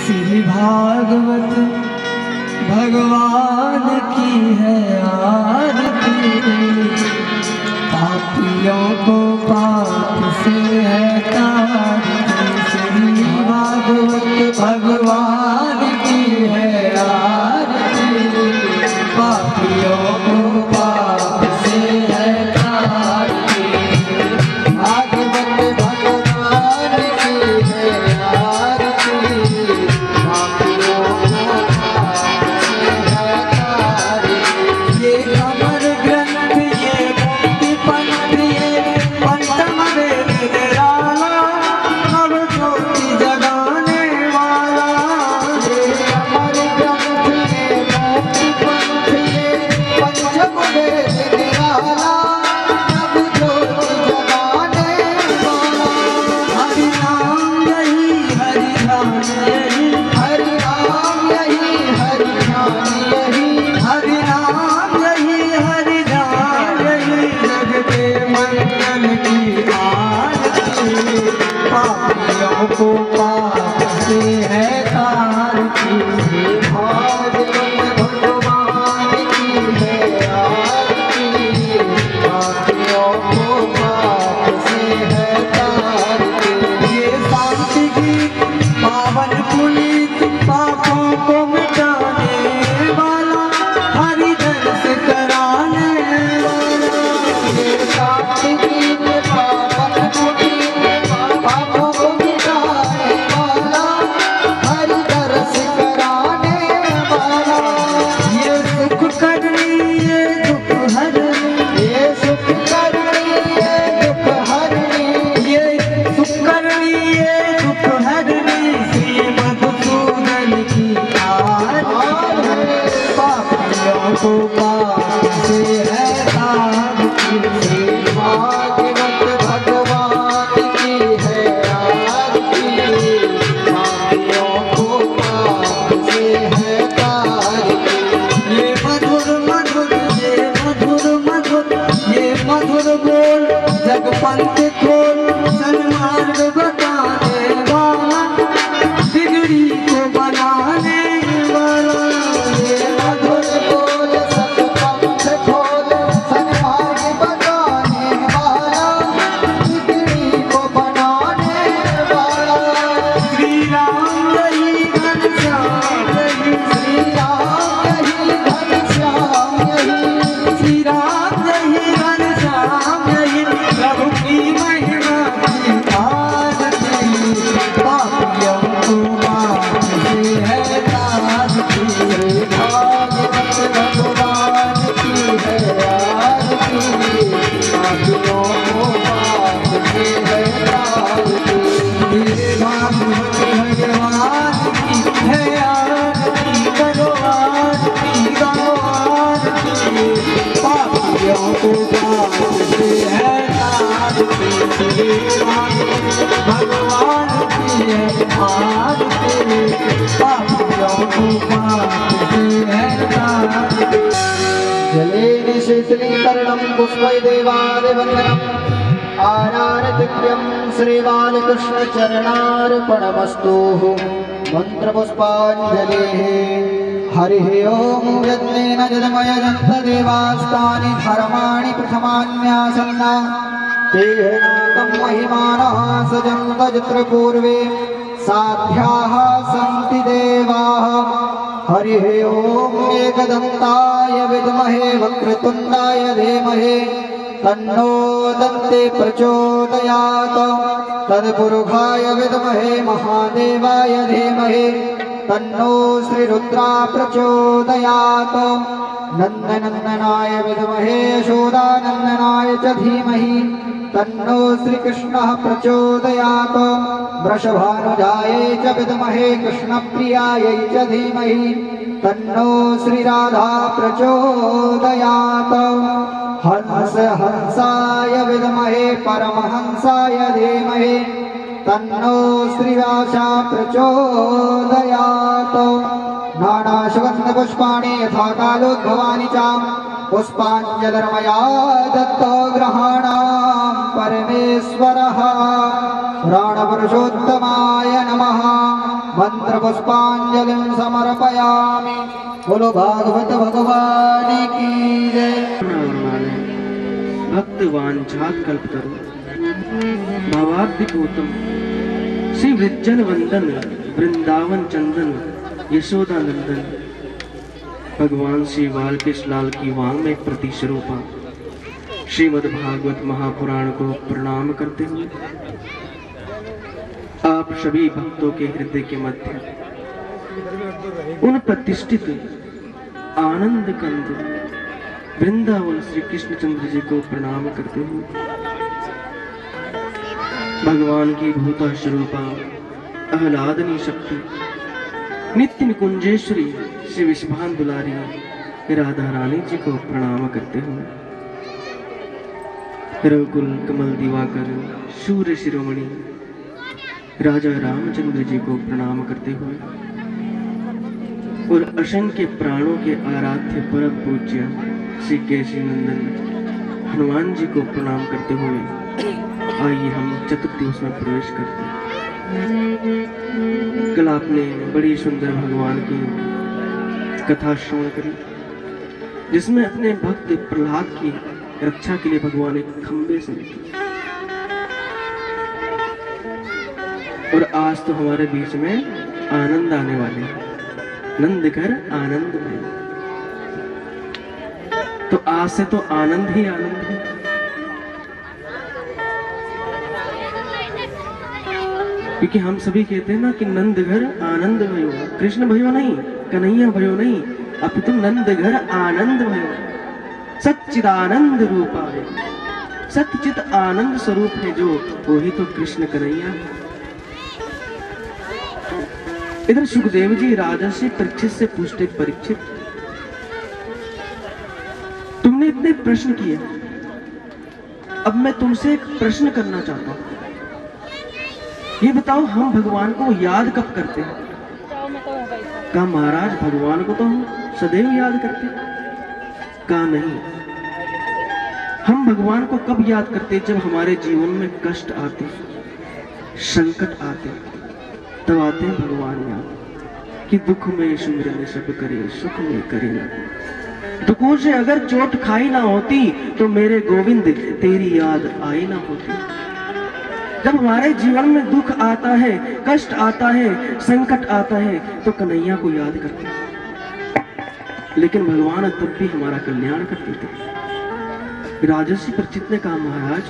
श्री भागवत भगवान की है आरती, पापियों को पाप से है तारती। श्री भागवत भगवान की है आरती, पापियों को पाप से है तारती। भागवत भगवान की है आरती, पापियों को पाप से है तारती। ये अमर ग्रंथ, ये मुक्ति पंथ, ये पंचम वेद निराला, नव ज्योति जगाने वाला। ये अमर ग्रंथ, ये मुक्ति पंथ, ये पंचम वेद निराला, नव ज्योति जगाने वाला। हरि नाम यही हरि ध्यान यही, हरि नाम यही हरि ध्यान यही, हरि नाम यही हरि ध्यान यही। जग के मंगल की आरती, पापियों को पाप से है तारती। भागवत भगवान की है आरती, पापियों को पाप से है तारती। ये शांति गीत पावन पुनीत, पापों को मिटाने वाला, हरि दर्श कराने वाला। ये शांति गीत पावन पुनीत, पापों को मिटाने वाला, हरि दर्श कराने वाला। ये सुख करनी ये दुख हरनी, ये सुख करनी ये दुख हरनी, ये सुख करनी ये दुख हरनी। श्री मधुसूदन की आरती, पापियों को पाप से है तारती। श्री भागवत भगवान की है आरती, पापियों को पाप से है तारती। ये मधुर मधुर, ये मधुर मधुर, ये मधुर बोल, जग पंथ खोल, सन्मार्ग बताने वाला, बिगड़ी को बनाने वाला। ये मधुर बोल, सत पंथ खोल, सन्मार्ग बताने वाला, बिगड़ी को बनाने वाला। श्री राम यही घनश्याम यही, श्री राम यही घनश्याम यही, श्री राम यही घनश्याम यही। प्रभु की महिमा की आरती, पापियों को पाप से है तारती। श्री भागवत भगवान की है आरती, पापियों को पाप से है तारती। श्री भागवत भगवान की है आरती, करो आरती, करो आरती, पापियों को पाप से है तारती। श्री भागवत भगवान की है आरती, पापियों को पाप से है तारती। जलेन शीतलीकरणं पुष्पैर्देवादिवन्दनम् आरारतिक्यं श्रीबालकृष्ण चरणार्पणमस्तु। मंत्रपुष्पाञ्जलिः। हरिः ओं। यज्ञेन जलमयजन्त देवास्तानि धर्माणि प्रथमान्यासन्ना, तेनाकं महिमानः सजन्त यत्र पूर्वे साध्याः सन्ति देवाः। हरिः ओं। एकदन्ताय विद्महे वक्रतुण्डाय धीमहि, तन्नो दन्ते प्रचोदयात्। तत्पुरुषाय विद्महे महादेवाय धीमहि, तन्नो श्रीरुद्रा प्रचोदयात्। नन्दनन्दनाय विद्महे यशोदानन्दनाय च धीमहि, तन्नो श्रीकृष्णः प्रचोदयात्। वृषभानुजायै च विद्महे कृष्णप्रियायै च धीमहि, तन्नो श्रीराधा प्रचोदयात्। हंस हंसाय विद्महे परमहंसाय धीमहि, तन्नो श्रीवासा प्रचोदयात्। नानासुगन्धपुष्पाणि यथा कालोद्भवानि च पुष्पाञ्जलिर्मया दत्तो ग्रहाणां परमेश्वरः प्राणपुरुषोत्तमाय नमः मंत्रपुष्पाञ्जलिं समर्पयामि। बोलो भागवत भगवान की जय। भक्त वांछात कल्पतरु भवाब्धिपूतम श्री वृज्जन वंदन वृंदावन चंदन यशोदा नंदन भगवान श्री बालकृष्ण लाल की वांग में प्रतिस्वरूपा श्रीमद् भागवत महापुराण को प्रणाम करते हुए आप सभी भक्तों के हृदय के मध्य उन प्रतिष्ठित आनंद कंद वृंदावन श्री कृष्णचंद्र जी को प्रणाम करते हुए भगवान की भूता स्वरूपा आह्लादनी शक्ति नित्य निकुंजेश्वरी श्री विश्वान दुलारी राधा रानी जी को प्रणाम करते हुए रघुकुल कमल दिवाकर सूर्य शिरोमणि राजा रामचंद्र जी को प्रणाम करते हुए और असंख्य प्राणों के आराध्य परम पूज्य श्री केशरी नंदन हनुमान जी को प्रणाम करते हुए आइए हम चतुर्दिवस में प्रवेश करते हैं। कल आपने बड़ी सुंदर भगवान की कथा श्रवण करी जिसमें अपने भक्त प्रहलाद की रक्षा के लिए भगवान एक खंबे से निकले और आज तो हमारे बीच में आनंद आने वाले हैं। नंद घर आनंद में तो आज से तो आनंद ही आनंद है। क्योंकि हम सभी कहते हैं ना कि नंद घर आनंद भयो, कृष्ण भयो नहीं, कन्हैया भयो नहीं, अब तुम नंद घर आनंद भयो। सच्चिदानंद रूपा है, सच्चित आनंद स्वरूप है जो, वो ही तो कृष्ण कन्हैया है। इधर सुखदेव जी राजर्षि परीक्षित से पूछते, परीक्षित तुमने इतने प्रश्न किए, अब मैं तुमसे एक प्रश्न करना चाहता हूं। ये बताओ हम भगवान को याद कब करते हैं? कहा महाराज भगवान को तो हम सदैव याद करते हैं। कहा नहीं, हम भगवान को कब याद करते? जब हमारे जीवन में कष्ट आते, संकट आते, तब आते हैं भगवान याद कि दुख में सुमिरन सब करे, सुख में करे ना। दुखों से अगर चोट खाई ना होती तो मेरे गोविंद तेरी याद आई ना होती। जब हमारे जीवन में दुख आता है, कष्ट आता है, संकट आता है तो कन्हैया को याद करते हैं। लेकिन भगवान तब भी हमारा कल्याण करते थे। राजर्षि परीक्षित ने कहा महाराज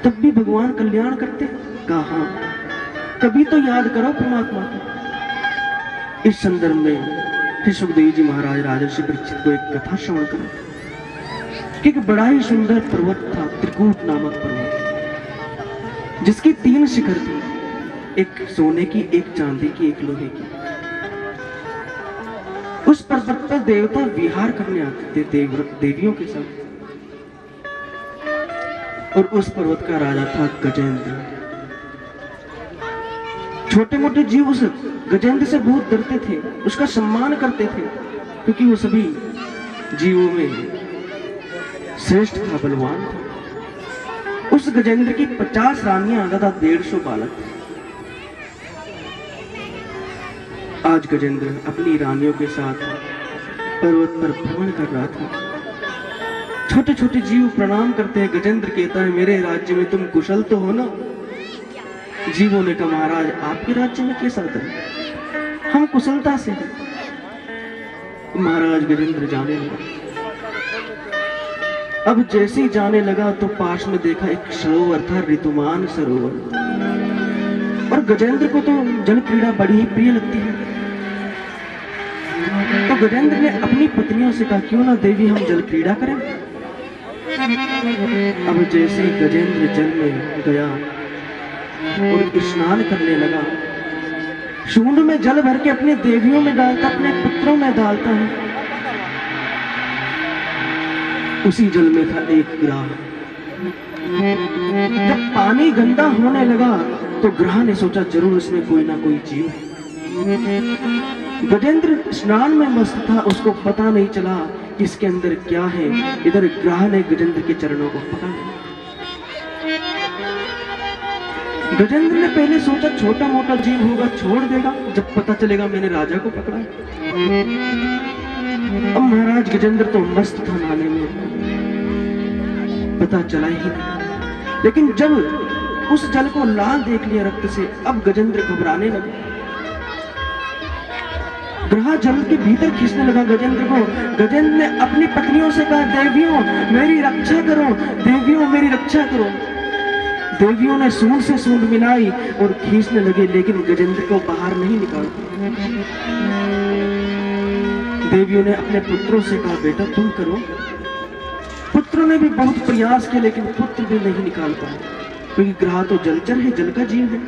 तब भी भगवान कल्याण करते? कहा कभी तो याद करो परमात्मा को। इस संदर्भ में फिर सुखदेव जी महाराज राजर्षि परीक्षित को एक कथा श्रवण करो कि एक बड़ा ही सुंदर पर्वत था, त्रिकूट नामक पर्वत, जिसकी 3 शिखर थी, एक सोने की, एक चांदी की, एक लोहे की। उस पर्वत पर देवता विहार करने आते थे देवियों के साथ। और उस पर्वत का राजा था गजेंद्र। छोटे मोटे जीव उस गजेंद्र से बहुत डरते थे, उसका सम्मान करते थे, क्योंकि वो सभी जीवों में श्रेष्ठ था, बलवान था। उस गजेंद्र की 50 रानियां तथा 150 बालक थे। आज गजेंद्र अपनी रानियों के साथ पर्वत पर भ्रमण कर रहा था। छोटे छोटे जीव प्रणाम करते हैं। गजेंद्र कहता है मेरे राज्य में तुम कुशल तो हो ना? जीवों ने कहा महाराज आपके राज्य में कैसा दर, हम कुशलता से हैं। महाराज गजेंद्र जाने लगा। अब जैसे ही जाने लगा तो पास में देखा एक सरोवर था, ऋतुमान सरोवर। और गजेंद्र को तो जल क्रीड़ा बड़ी ही प्रिय लगती है। तो गजेंद्र ने अपनी पत्नियों से कहा क्यों ना देवी हम जल क्रीड़ा करें। अब जैसे ही गजेंद्र जल में गया और स्नान करने लगा, शूंड में जल भर के अपनी देवियों में डालता, अपने पुत्रों में डालता है। उसी जल में था एक ग्राह। जब पानी गंदा होने लगा तो ग्रह ने सोचा जरूर इसमें कोई ना कोई जीव है। गजेंद्र स्नान में मस्त था, उसको पता नहीं चला कि इसके अंदर क्या है। इधर ग्रह ने गजेंद्र के चरणों को पकड़ लिया। गजेंद्र ने पहले सोचा छोटा मोटा जीव होगा, छोड़ देगा, जब पता चलेगा मैंने राजा को पकड़ा। अब महाराज गजेंद्र तो मस्त था नाले में, पता चला ही नहीं। लेकिन जब उस जल को लाल देख लिया रक्त से, अब गजेंद्र घबराने लगे। ग्रह जल के भीतर खींचने लगा गजेंद्र को। गजेंद्र ने अपनी पत्नियों से कहा, देवियों मेरी रक्षा करो, देवियों मेरी रक्षा करो। देवियों ने सूंड से सूंड मिलाई और खींचने लगे, लेकिन गजेंद्र को बाहर नहीं निकाल पाए। देवियों ने अपने पुत्रों से कहा, बेटा तुम करो। पुत्रों ने भी बहुत प्रयास किया, लेकिन पुत्र भी नहीं निकाल पाए, क्योंकि ग्रह तो जलचर है, जल का जीव है।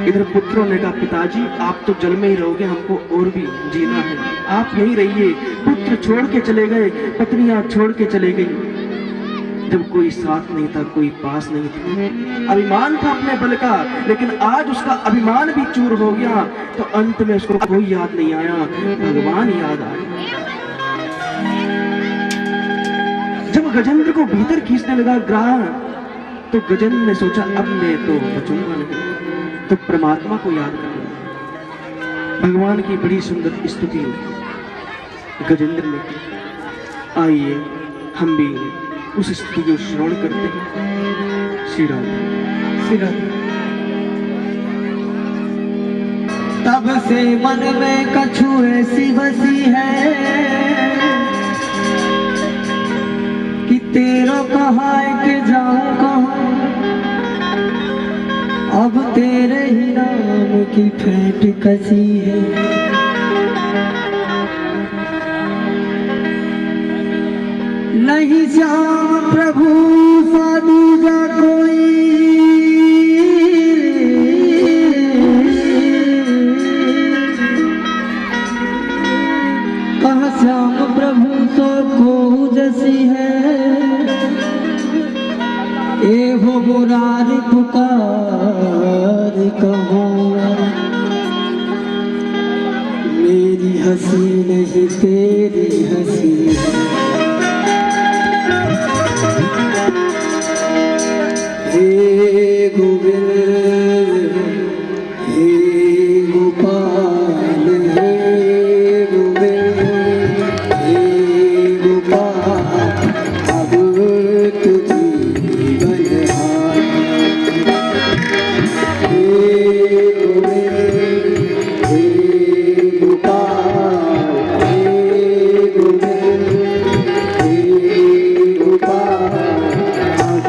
इधर पुत्रों ने कहा, पिताजी आप तो जल में ही रहोगे, हमको और भी जीना है, आप यहीं रहिए। पुत्र छोड़ के चले गए, पत्नियां छोड़ के चले गई। जब कोई साथ नहीं था, कोई पास नहीं था, अभिमान था अपने बल का, लेकिन आज उसका अभिमान भी चूर हो गया। तो अंत में उसको कोई याद नहीं आया, भगवान याद आया। जब गजेंद्र को भीतर खींचने लगा ग्रह, तो गजेंद्र ने सोचा अब मैं तो बचूंगा नहीं, तो परमात्मा को याद कर लिया। भगवान की बड़ी सुंदर स्तुति गजेंद्र ने की। आइए हम भी उस स्तुति को श्रवण करते हैं। श्री राम श्री राम। तब से मन में कछु ऐसी बसी है कि तेरो कहा के जाऊं कहाँ, अब तेरे ही नाम की फेंट कसी है। नहीं श्याम प्रभु सा दूजा कोई, कहा श्याम प्रभु सो को जैसी है। ए हो मुरारी पुकार कहूँगा, मेरी हंसी नहीं तेरी हंसी है। हे गोविंद हे गोपाल, हे गोविंद हे गोपाल, अब तुझी बलिहार। हे गोविंद हे गोपाल, हे गोविंद हे गोपाल, अब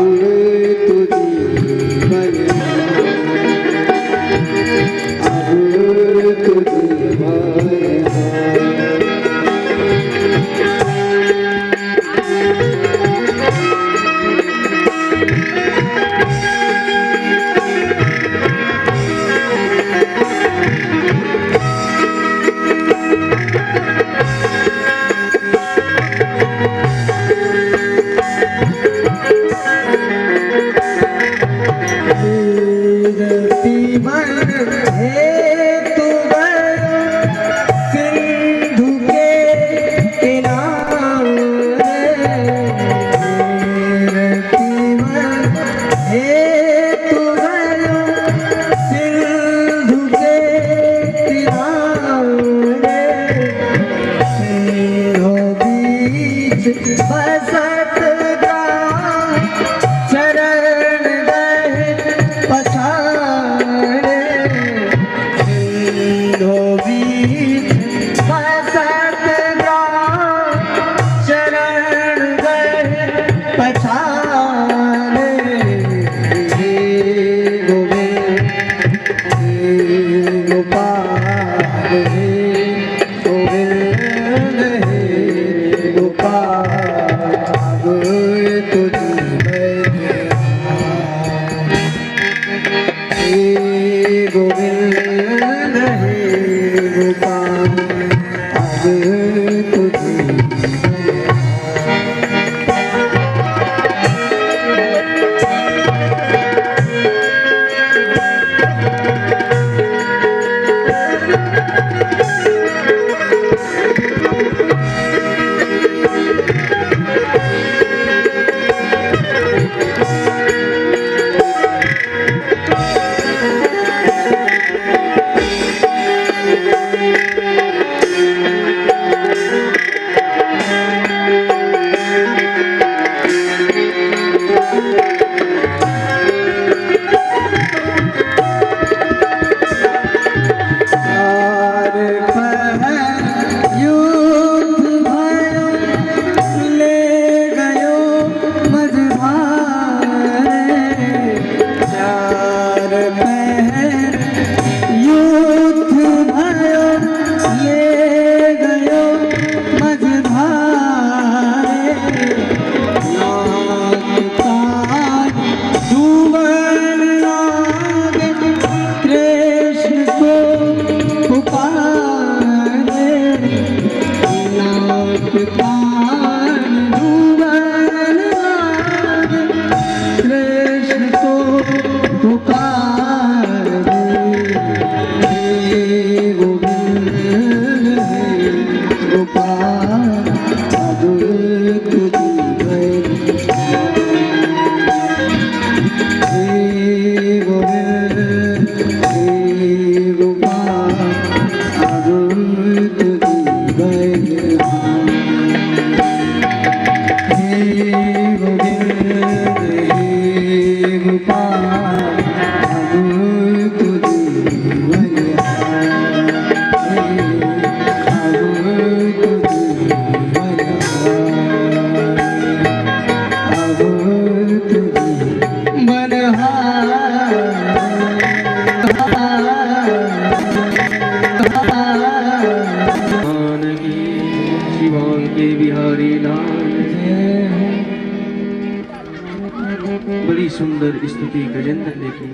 स्तुति गजेंद्र ने की।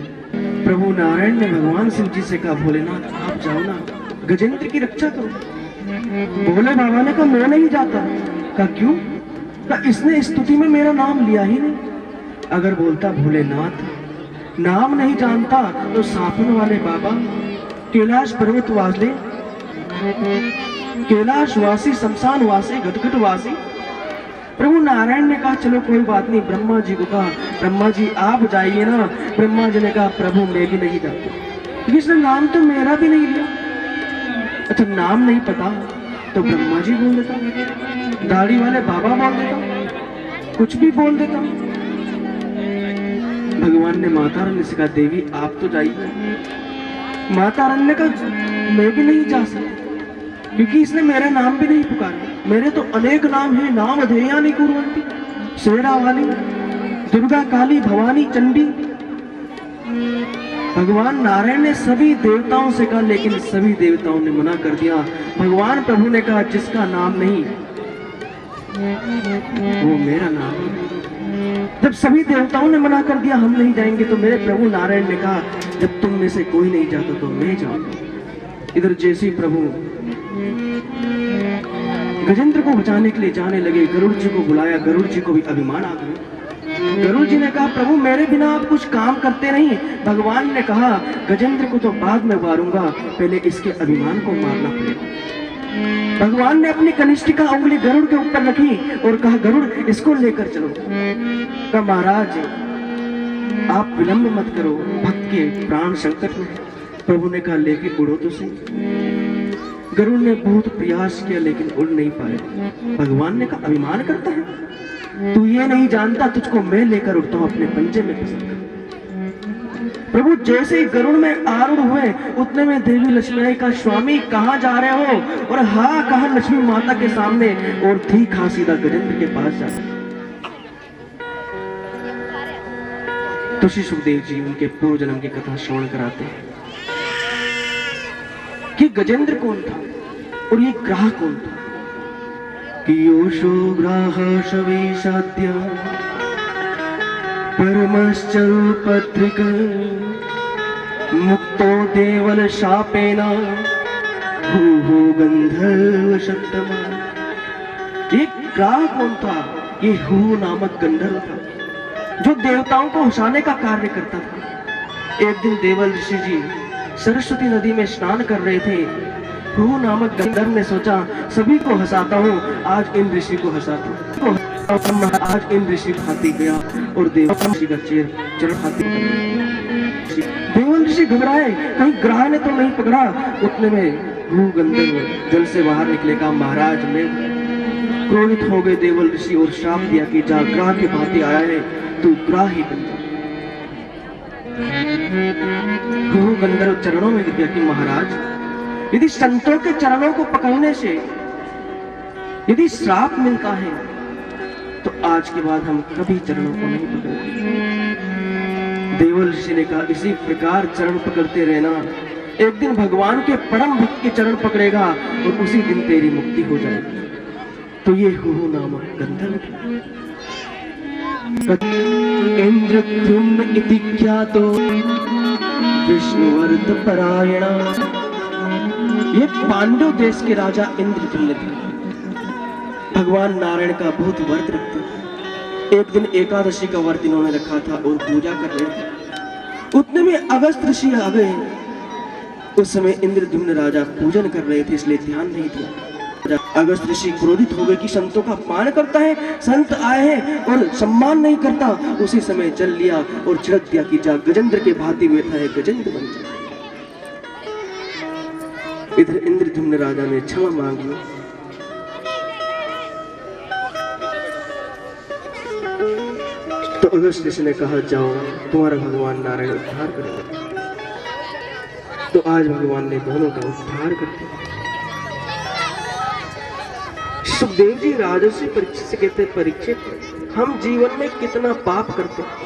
प्रभु नारायण ने भगवान शिव जी से कहा, भोलेनाथ आप जाओ ना, गजेंद्र की रक्षा करो। भोले बाबा ने कहा, मैं नहीं जाता। कहा क्यों? कहा इसने स्तुति में मेरा नाम लिया ही नहीं। अगर बोलता भोलेनाथ नाम नहीं जानता तो सापुन वाले बाबा, कैलाश पर्वत वाले, कैलाश वासी, शमशान वासी, घटघट वासी। प्रभु नारायण ने कहा चलो कोई बात नहीं। ब्रह्मा जी को कहा, ब्रह्मा जी आप जाइए ना। ब्रह्मा जी ने कहा प्रभु मैं भी नहीं जाता, क्योंकि इसने नाम तो मेरा भी नहीं लिया। अच्छा नाम नहीं पता तो ब्रह्मा जी बोल देता, दाढ़ी वाले बाबा बोल देता, कुछ भी बोल देता। भगवान ने माता रानी से कहा देवी आप तो जाइए। माता रानी ने कहा मैं भी नहीं जा सकती, क्योंकि इसने मेरा नाम भी नहीं पुकारा। मेरे तो अनेक नाम हैं, नाम अधेयानि कुर्वन्ति, शेरा वाली, दुर्गा, काली, भवानी, चंडी। भगवान नारायण ने सभी देवताओं से कहा, लेकिन सभी देवताओं ने मना कर दिया। भगवान प्रभु ने कहा जिसका नाम नहीं वो मेरा नाम है। जब सभी देवताओं ने मना कर दिया हम नहीं जाएंगे, तो मेरे प्रभु नारायण ने कहा जब तुम में से कोई नहीं जाता तो मैं जाऊंगा। इधर जैसे प्रभु गजेंद्र को बचाने के लिए जाने लगे, गरुड़ जी को बुलाया। गरुड़ जी को भी अभिमान आ गया। गरुड़ जी ने कहा प्रभु मेरे बिना आप कुछ काम करते नहीं। भगवान ने कहा गजेंद्र को तो बाद में मारूंगा, पहले इसके अभिमान को मारना पड़ेगा। भगवान ने अपनी कनिष्ठिका उंगली गरुड़ के ऊपर रखी और कहा गरुड़ इसको लेकर चलो। कहा महाराज आप विलंब मत करो, भक्त के प्राण संकट में। प्रभु ने कहा लेके उड़ो तो सही। गरुड़ ने बहुत प्रयास किया लेकिन उड़ नहीं पाए। भगवान ने कहा अभिमान करता है, तू ये नहीं जानता तुझको मैं लेकर उड़ता हूं अपने पंजे में पसंद कर। प्रभु जैसे ही गरुड़ में आरूढ़ हुए उतने में देवी लक्ष्मी आई। कहा स्वामी कहाँ जा रहे हो? और हाँ कहा लक्ष्मी माता के सामने, और थी कहा सीधा गजेंद्र के पास जा। तो श्री सुखदेव जी उनके पूर्व जन्म की कथा श्रवण कराते हैं कि गजेंद्र कौन था और ये ग्राह कौन था। कि योशो ग्राह शवेशाद्य परमश्चरुपत्रिक मुक्तो देवल शापेना भूभो गंधर्व शब्दमा। ये ग्राह कौन था? ये हू नामक गंधर्व था जो देवताओं को हंसाने का कार्य करता था। एक दिन देवल ऋषि जी सरस्वती नदी में स्नान कर रहे थे। हू नामक गंधर्व ने सोचा सभी को हंसाता हूँ, आज इन ऋषि को हंसाता हूँ। आज इन ऋषि हाथी गया और देवल ऋषि का चरण हाथी। देवल ऋषि घबराए कहीं ग्राह ने तो नहीं पकड़ा। उतने में हू गंधर्व जल से बाहर निकले। कहा महाराज मैं क्रोधित हो गए देवल ऋषि और श्राप दिया कि जा ग्राह के भांति आया है तू ग्राह ही बन जा। हू गंधर्व चरणों में गिर गया कि महाराज यदि संतों के चरणों को पकड़ने से यदि श्राप मिलता है तो आज के बाद हम कभी चरणों को नहीं पकड़ेंगे। देवल ऋषि ने कहा इसी प्रकार चरण पकड़ते रहना, एक दिन भगवान के परम भक्त के चरण पकड़ेगा और उसी दिन तेरी मुक्ति हो जाएगी। तो ये हू नामक गंधर्व इंद्रद्युम्न इति ख्यातो विष्णुवर्त परायणा। ये पांडव देश के राजा इंद्रद्युम्न थे। भगवान नारायण का बहुत व्रत रखते। एक दिन एकादशी का व्रत इन्होंने रखा था और पूजा कर रहे थे। उतने में अगस्त ऋषि आ गए। उस समय इंद्रद्युम्न राजा पूजन कर रहे थे इसलिए ध्यान नहीं दिया। अगस्त ऋषि क्रोधित हो गए कि संतों का अपमान करता है, संत आए हैं और सम्मान नहीं करता। उसी समय जल लिया और छिड़क दिया कि जा गजेंद्र के भांति बैठा है गजेंद्र बन जा। इधर इंद्रद्युम्न राजा ने क्षमा मांगी। तो अगस्त ऋषि ने कहा जाओ तुम्हारा भगवान नारायण उद्धार करेगा। तो आज भगवान ने दोनों का उद्धार कर दिया। सुखदेव जी राजर्षि परीक्षित से कहते परीक्षित हम जीवन में कितना पाप करते हैं।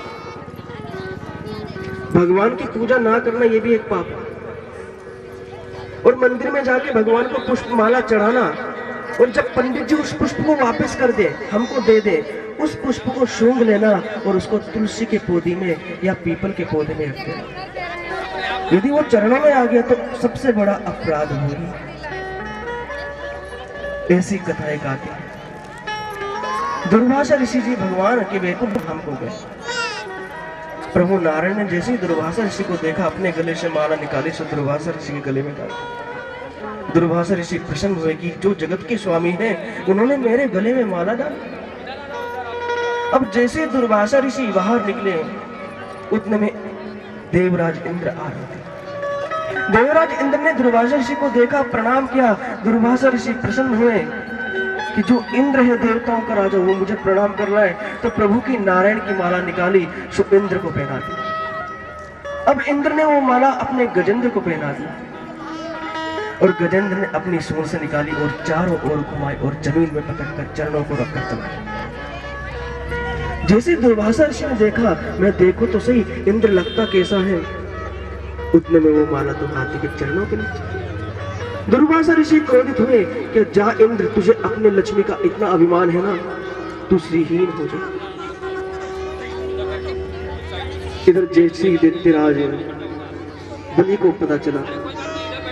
भगवान की पूजा ना करना ये भी एक पाप है। और मंदिर में जाके भगवान को पुष्प माला चढ़ाना और जब पंडित जी उस पुष्प को वापस कर दे हमको दे दे उस पुष्प को सूंघ लेना और उसको तुलसी के पौधे में या पीपल के पौधे में रख देना। यदि वो चरणों में आ गया तो सबसे बड़ा अपराध होगी। ऐसी कथाएं गाती है। दुर्वासा ऋषि जी भगवान के वैकुंठ धाम को गए। प्रभु नारायण ने जैसे ही दुर्वासा ऋषि को देखा, अपने गले से माला निकाली, सो दुर्वासा ऋषि के गले में डाली। दुर्वासा ऋषि प्रसन्न हुए कि जो जगत के स्वामी हैं, उन्होंने मेरे गले में माला डाली। अब जैसे दुर्वासा ऋषि बाहर निकले, उतने में देवराज इंद्र आ रहे थे। देवराज इंद्र ने दुर्वासा ऋषि को देखा, प्रणाम किया। दुर्वासा ऋषि प्रसन्न हुए कि जो इंद्र है देवताओं का राजा, वो मुझे प्रणाम कर रहा है। तो प्रभु की नारायण की माला निकाली, सो इंद्र को पहना दी। अब इंद्र ने वो माला अपने गजेंद्र को पहना दी और गजेंद्र ने अपनी सूंड से निकाली और चारों ओर घुमाई और जमीन में पकड़कर चरणों को रखकर चलाई। जैसे दुर्वासा ऋषि ने देखा, मैं देखो तो सही इंद्र लगता कैसा है, उतने में वो माला तो हाथी के चरणों के नीचे। दुर्वासा ऋषि क्रोधित हुए कि जा इंद्र, तुझे अपने लक्ष्मी का इतना अभिमान है ना, तू श्रीहीन हो जा। इधर जैसे ही दैत्यराज बलि को पता चला,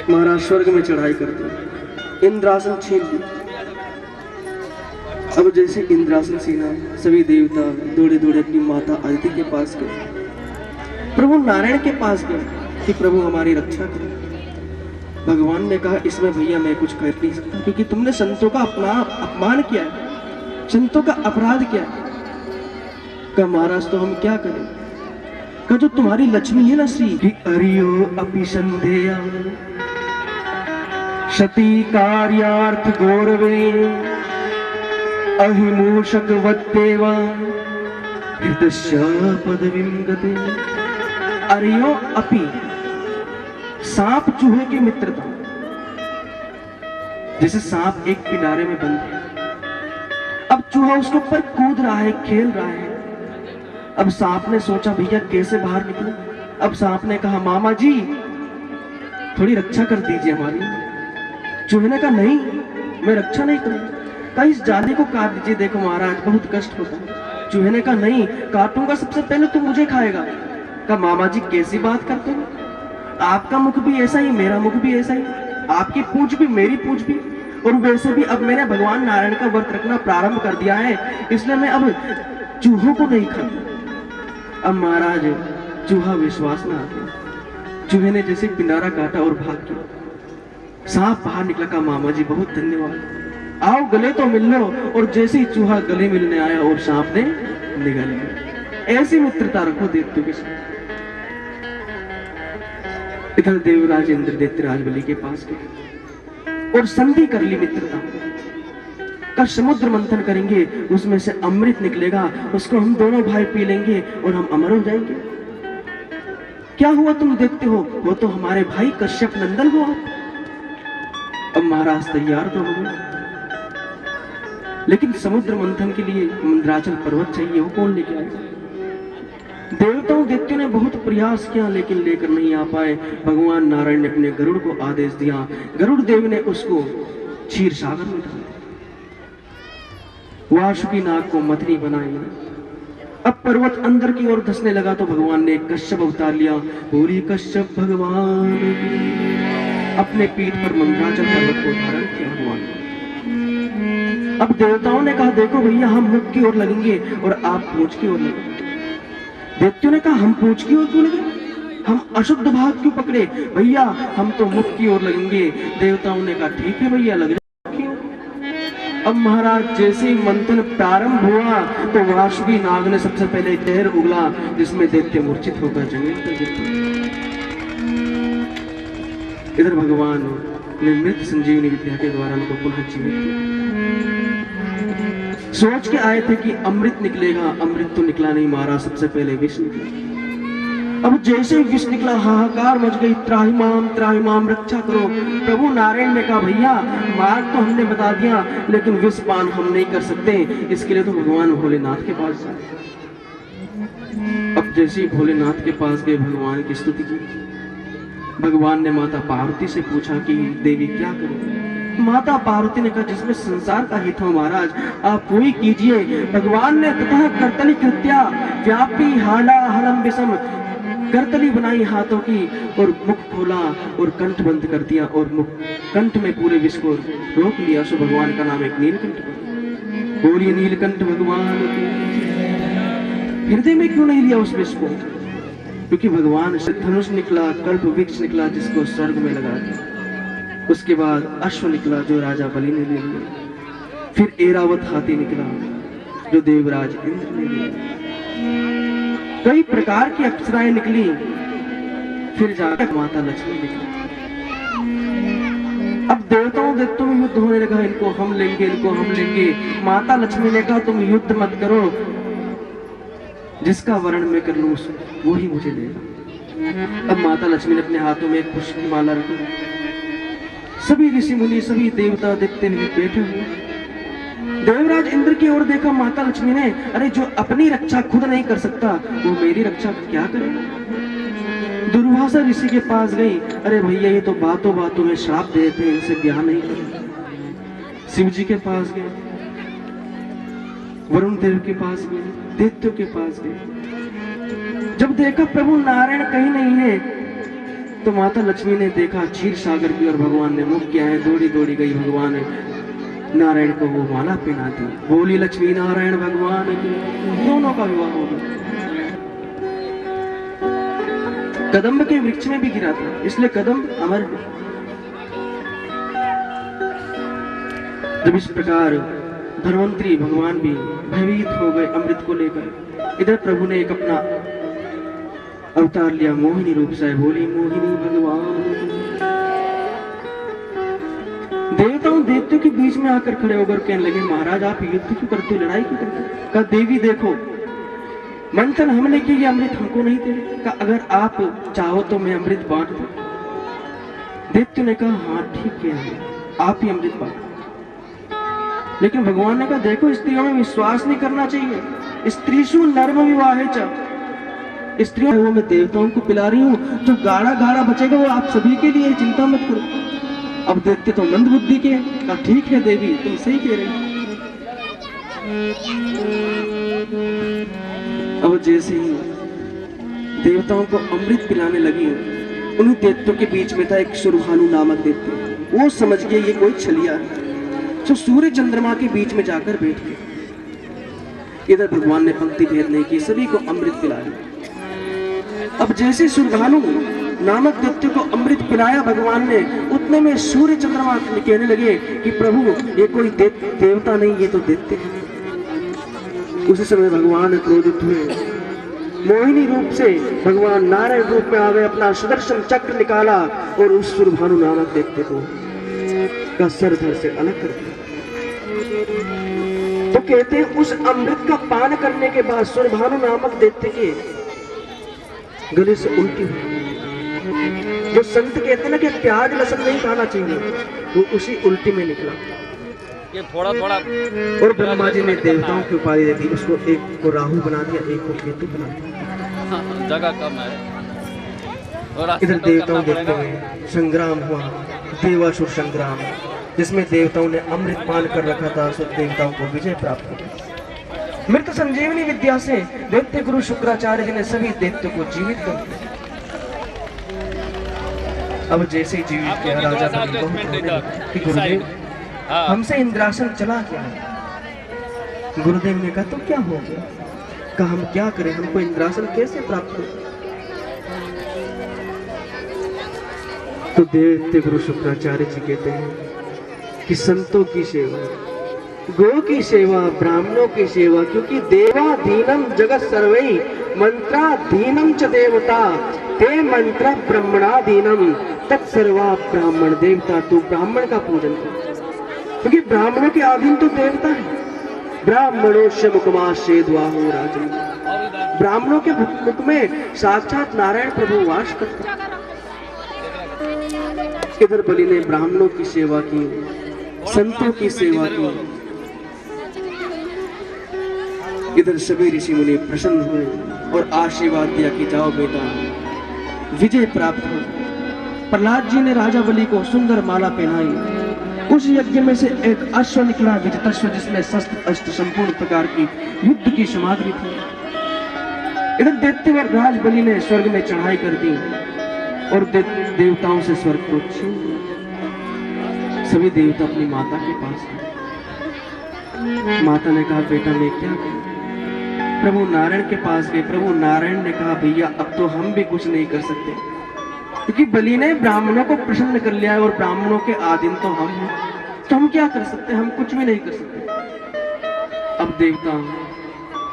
महाराज स्वर्ग में चढ़ाई करते, इंद्रासन छीन लिया। अब जैसे इंद्रासन छीना, सभी देवता दौड़े दौड़े अपनी माता आदिति के पास गए, प्रभु नारायण के पास गए कि प्रभु हमारी रक्षा करो। भगवान ने कहा, इसमें भैया मैं कुछ कर नहीं सकता, क्योंकि तुमने संतों का अपमान किया है, संतों का अपराध किया है। कहा महाराज तो हम क्या करें? कहा जो तुम्हारी लक्ष्मी है ना श्री, कि अरियो अपि संदेया सती कार्यार्थ गौरवे अहिमूषक वत्तेवा हृदस्य पदवीं गते। अरियो अपि, सांप चूहे की मित्रता। जैसे सांप एक किनारे में बंद है, अब चूहा उसके ऊपर कूद रहा है, खेल रहा है। अब सांप ने सोचा भैया कैसे बाहर निकलूं। अब सांप ने कहा, मामा जी थोड़ी रक्षा कर दीजिए हमारी। चूहे ने कहा, नहीं मैं रक्षा नहीं करूंगा। कहा इस जाली को काट दीजिए, देखो महाराज बहुत कष्ट होता है। चूहे ने कहा, नहीं काटूंगा, सबसे पहले तुम मुझे खाएगा। कहा मामा जी कैसी बात करते हो, आपका मुख भी ऐसा ही, मेरा मुख भी ऐसा ही, आपकी पूंछ भी मेरी पूंछ भी। और वैसे भी अब मैंने भगवान नारायण का व्रत रखना प्रारंभ कर दिया है, इसलिए मैं अब चूहों को नहीं खाता। अब महाराज चूहा विश्वास में आ गया। चूहे ने जैसे पिंडारा काटा और भाग गया। सांप बाहर निकला, का मामा जी बहुत धन्यवाद, आओ गले तो मिल लो। और जैसे ही चूहा गले मिलने आया और सांप ने निगल लिया। ऐसी मित्रता रखो देवताओं के साथ। इधर देवराज इंद्र दैत्यराज बलि के पास गए और संधि कर ली मित्रता का। समुद्र मंथन करेंगे, उसमें से अमृत निकलेगा, उसको हम दोनों भाई पी लेंगे और हम अमर हो जाएंगे। क्या हुआ तुम देखते हो, वो तो हमारे भाई कश्यप नंदन हुआ। अब महाराज तैयार तो हो गए, लेकिन समुद्र मंथन के लिए मंदराचल पर्वत चाहिए, वो कौन लेके आएगा? देवताओं दैत्यों ने बहुत प्रयास किया, लेकिन लेकर नहीं आ पाए। भगवान नारायण ने अपने गरुड़ को आदेश दिया, गरुड़ देव ने उसको क्षीर सागर में डाल दिया। वासुकी नाग को मथनी बनाई। अब पर्वत अंदर की ओर धंसने लगा तो भगवान ने कश्यप अवतार लिया। बोली कश्यप भगवान, अपने पीठ पर मंदराचल पर्वत को धारण किया भगवान। अब देवताओं ने कहा, देखो भैया हम मुख की ओर लगेंगे और आप पूंछ की ओर लगेंगे। दैत्यों ने कहा, हम पूंछ की ओर क्यों लगे, हम अशुद्ध भाग क्यों पकड़े? भैया हम तो मुख की ओर लगेंगे। देवताओं ने कहा, ठीक है भैया लग जाओ। अब महाराज जैसे ही मंथन प्रारंभ हुआ तो वासुकी नाग ने सबसे पहले जहर उगला, जिसमें दैत्य मूर्छित होकर जमीन पर गिर पड़े। इधर भगवान ने मृत संजीवनी विद्या के द्वारा उनको पुनः जीवित किया। सोच के आए थे कि अमृत निकलेगा, अमृत तो निकला नहीं महाराज, सबसे पहले विष निकला। अब जैसे ही विष निकला हाहाकार मच गई, त्राहिमाम रक्षा करो। प्रभु नारायण ने कहा, भैया मार्ग तो हमने बता दिया, लेकिन विष पान हम नहीं कर सकते, इसके लिए तो भगवान भोलेनाथ के पास जाए। अब जैसे ही भोलेनाथ के पास गए, भगवान की स्तुति की। भगवान ने माता पार्वती से पूछा कि देवी क्या करूं? माता पार्वती ने कहा जिसमें संसार का हित हो महाराज आप वही कीजिए। भगवान ने तथा करतली कृत्या व्यापी हाला हलम विषम करतली बनाई हाथों की और मुख खोला और कंठ बंद कर दिया और मुख कंठ में पूरे विश्व को रोक लिया। सो भगवान का नाम एक नीलकंठ पड़ा। बोलिए नीलकंठ भगवान की। हृदय में क्यों नहीं लिया उस विश्व को? क्योंकि भगवान से धनुष निकला, कल्प वृक्ष निकला जिसको स्वर्ग में लगा दिया। उसके बाद अश्व निकला जो राजा बलि ने ले लिया। फिर एरावत हाथी निकला जो देवराज इंद्र ने लिया। कई प्रकार की अप्सराएं निकली। फिर जाकर माता लक्ष्मी निकली। अब देवताओं में युद्ध होने लगा। इनको हम लेंगे, इनको हम लेंगे। माता लक्ष्मी ने कहा तुम युद्ध मत करो, जिसका वर्ण मैं कर लूं वही मुझे देगा। अब माता लक्ष्मी ने अपने हाथों में एक पुष्प की माला रखी। सभी ऋषि मुनि, सभी देवता देखते हुए बैठे हुए। देवराज इंद्र की ओर देखा माता लक्ष्मी ने, अरे जो अपनी रक्षा खुद नहीं कर सकता वो मेरी रक्षा क्या करेगा। दुर्वासा ऋषि के पास गई, अरे भैया ये तो बातों बातों में श्राप देते हैं, इनसे ब्याह नहीं कर। शिव जी के पास गए, वरुण देव के पास गए, दैत्यों के पास गए। जब देखा प्रभु नारायण कहीं नहीं है तो माता लक्ष्मी ने देखा क्षीर सागर की और भगवान ने मुख किया है। दौड़ी दौड़ी गई, भगवान नारायण को वो माला पहना दी। बोली लक्ष्मी नारायण भगवान की। दोनों का विवाह हो गया। कदम्ब के वृक्ष में भी गिरा था, इसलिए कदम्ब अमर है। जब इस प्रकार धन्वंतरी भगवान भी भयभीत हो गए अमृत को लेकर, इधर प्रभु ने एक अपना अवतार लिया मोहिनी रूप से। बोली मोहिनी भगवान। देवताओं के बीच में आकर खड़े होकर कहने लगे महाराज आप युद्ध क्यों करते हो, लड़ाई क्यों करते हो? कहा देवी देखो मंथन हमने की, ये अमृत हमको नहीं दे। कहा अगर आप चाहो तो मैं अमृत बांट दूं। दैत्य ने कहा हाँ ठीक है आप ही अमृत बांट। लेकिन भगवान ने कहा देखो स्त्रियों में विश्वास नहीं करना चाहिए। स्त्रीषु नर्म विवाह च। स्त्रियों वो मैं देवताओं को पिला रही हूँ, जो गाढ़ा गाढ़ा बचेगा वो आप सभी के लिए, चिंता मत करो। अब देखते तो मंद बुद्धि के। कहा ठीक है देवी तुम सही कह रही। अब जैसे ही देवताओं को अमृत पिलाने लगी, उन्हीं दैत्यों के बीच में था एक सुरभानु नामक दैत्य। वो समझ गए ये कोई छलिया है, जो सूर्य चंद्रमा के बीच में जाकर बैठ गए। इधर भगवान ने पंक्ति भेद नहीं की, सभी को अमृत पिला दिया। अब जैसे सुरभानु नामक दैत्य को अमृत पिलाया भगवान ने, उतने में सूर्य चंद्रमा कहने लगे कि प्रभु ये कोई देवता नहीं, ये तो दैत्य है। उसी समय भगवान क्रोधित हुए, मोहिनी रूप से भगवान नारायण रूप में आ गए, अपना सुदर्शन चक्र निकाला और उस सुरभानु नामक दैत्य को का सर धड़ से अलग कर दिया। तो कहते हैं उस अमृत का पान करने के बाद सुरभानु नामक दैत्य के गले से उल्टी हुई। जो संत कहते हैं ना कि प्याज लहसुन नहीं खाना चाहिए, वो उसी उल्टी में निकला। ये थोड़ा थोड़ा और ब्रह्मा जी ने देवताओं की उपाधि दे दी, उसको एक को राहु बना दिया, एक को केतु बना दिया। जगह कम है। और इधर देवताओं देखते हुए संग्राम हुआ, देवासुर संग्राम, जिसमें देवताओं ने अमृत पान कर रखा था। सो देवताओं को विजय प्राप्त हुई। मृत संजीवनी विद्या से दैत्य गुरु शुक्राचार्य जी ने सभी दैत्यों को जीवित कर दिया। अब जैसे ही जीवित किया राजा का बहुत रोने लगा कि गुरुदेव हमसे इंद्रासन चला क्या है। गुरुदेव ने कहा तो क्या हो गया? कहा हम क्या करें, हमको इंद्रासन कैसे प्राप्त हो? तो दैत्य गुरु शुक्राचार्य जी कहते हैं कि संतों की सेवा, गो की सेवा, ब्राह्मणों की सेवा, क्योंकि देवा दीनम जगत सर्वै मंत्रा दीनम च देवता ते मंत्र ब्रह्मणा दीनम तत्सर्वा ब्राह्मण देवता। तू ब्राह्मण का पूजन कर, क्योंकि ब्राह्मणों के अधीन तो देवता है। ब्राह्मणोस्य मुखमाश्य द्वाहो राजन। ब्राह्मणों के मुख में साक्षात नारायण प्रभु वास करते। इधर बलि ने ब्राह्मणों की सेवा की, संतों की सेवा की। इधर सभी ऋषि मुनि प्रसन्न हुए और आशीर्वाद दिया कि जाओ बेटा विजय प्राप्त हो। प्रहलाद जी ने राजा बलि को सुंदर माला पहनाई उस यज्ञ में से एक अश्व निकला, विजितश्व, जिसमें शस्त्र अस्त्र संपूर्ण प्रकार की युद्ध की सामग्री थी। इधर दैत्यवर राज बलि ने स्वर्ग में चढ़ाई कर दी और देवताओं से स्वर्ग को छीन लिया। सभी देवता अपनी माता के पास गए। माता ने कहा, बेटा मैं क्या करूं? प्रभु नारायण के पास गए। प्रभु नारायण ने कहा, भैया अब तो हम भी कुछ नहीं कर सकते, क्योंकि बलि ने ब्राह्मणों को प्रसन्न कर लिया है और ब्राह्मणों के आदिम तो हम हैं, तो हम क्या कर सकते? हम कुछ भी नहीं कर सकते। अब देवता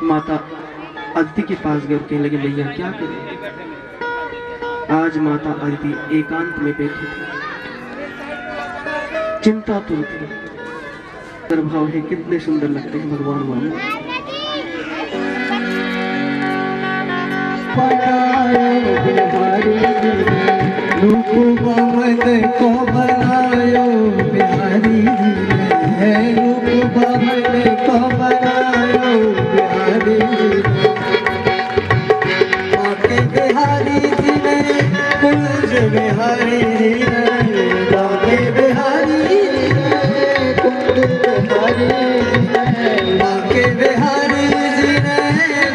माता अदिति के पास गए और कहने लगे, भैया क्या करें? आज माता अदिति एकांत में बैठी थी, चिंतातुर थी। भाव है, कितने सुंदर लगते हैं भगवान मानो। रूप बामन को बनायो बिहारी है, रूप बामन को बनायो बिहारी। बाके बिहारी जी ने कुंज बिहारी जी ने, बाके बिहारी जी ने कुंज बिहारी जी ने, बाके बिहारी जी ने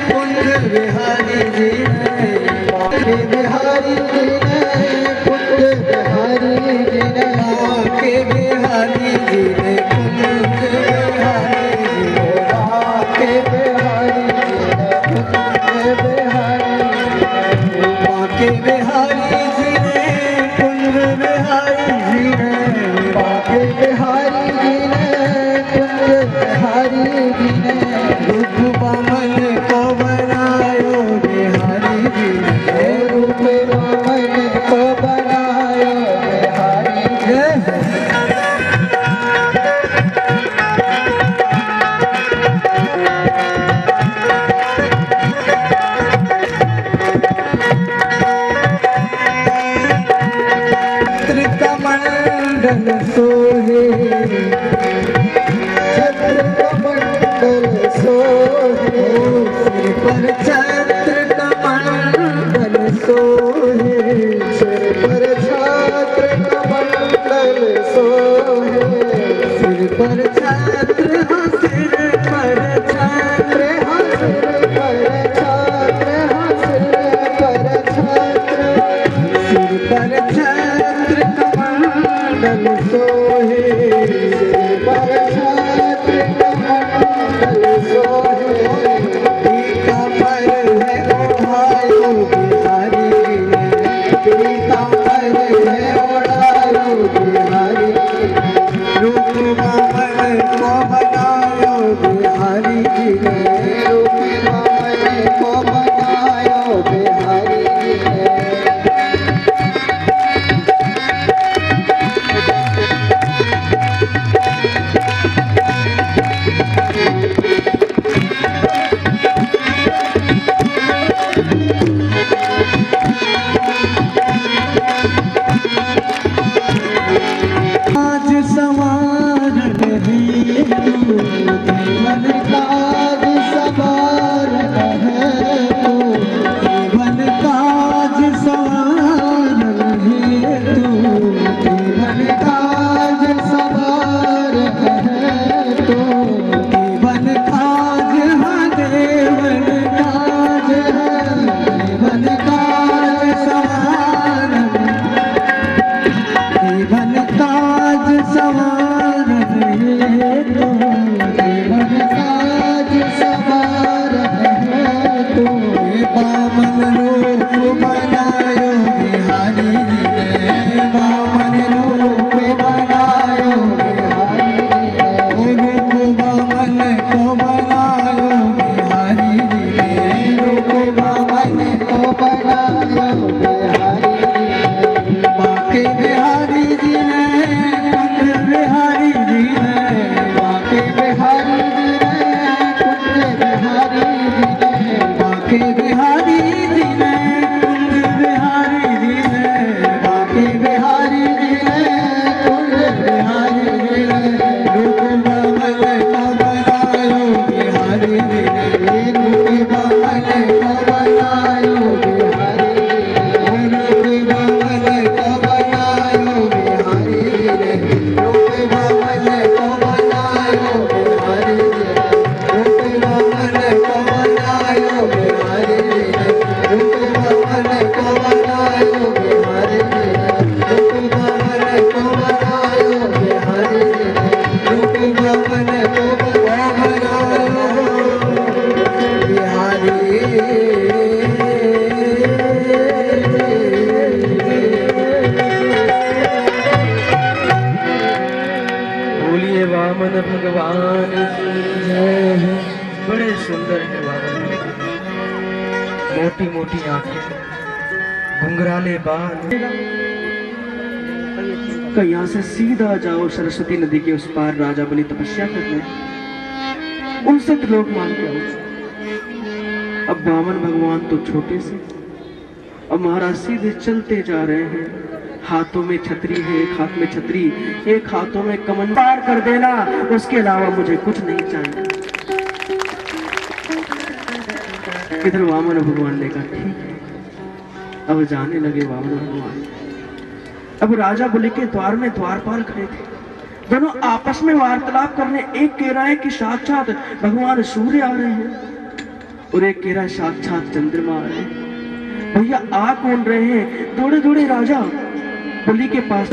कुंज बिहारी जी ने, बाके बिहारी जी ने कुंज बिहारी जी ने, बाके बिहारी जी ने कुंज बिहारी जी ने, बाके बिहारी जी ने कुंज बिहारी जी ने, बाके बिहारी जी ने कुंज बिहारी जी ने, बाके बिहारी जी ने कुंज बिहारी जी ने, रूप बामन को बनायो बिहारी जी ने, रूप बामन को बनायो बिहारी जी ने। कमंडल सोहे, छत्र कमंडल सोहे, सिर पर छत्र कमंडल सोहे, सिर पर छत्र कमंडल सोहे, सिर पर छत्र, हाँ सिर पर छत्र, हाँ सिर पर छत्र, हाँ सिर पर छत्र, सिर पर छत्र कमंडल सोहे, सिर पर छत्र कमंडल सोहे, पीतांबर है ओढ़ायो बिहारी जी ने, पीतांबर है ओढ़ायो बिहारी जी ने, रूप बामन को बनायो बिहारी जी ने, रूप बामन को बनायो बिहारी जी ने। छोटी आंखें, घुंघराले बाल। का यहाँ से सीधा जाओ सरस्वती नदी के उस पार राजा बलि तपस्या करने, उनसे त्रिलोक मांग के आओ। अब वामन भगवान तो छोटे से, अब महाराज सीधे चलते जा रहे हैं। हाथों में छतरी है, एक हाथ में छतरी, एक हाथों में कमंड। पार कर देना, उसके अलावा मुझे कुछ नहीं चाहिए। इधर वामन भगवान ने कहा ठीक है। अब जाने लगे वामन भगवान। अब राजा बलि के द्वार में द्वारपाल खड़े थे, दोनों आपस में वार्तालाप करने। एक कह रहा है कि साक्षात भगवान सूर्य आ रहे हैं और एक कह रहा है साक्षात चंद्रमा आ रहे हैं। भैया आ कौन रहे हैं? दौड़े दौड़े राजा बलि के पास।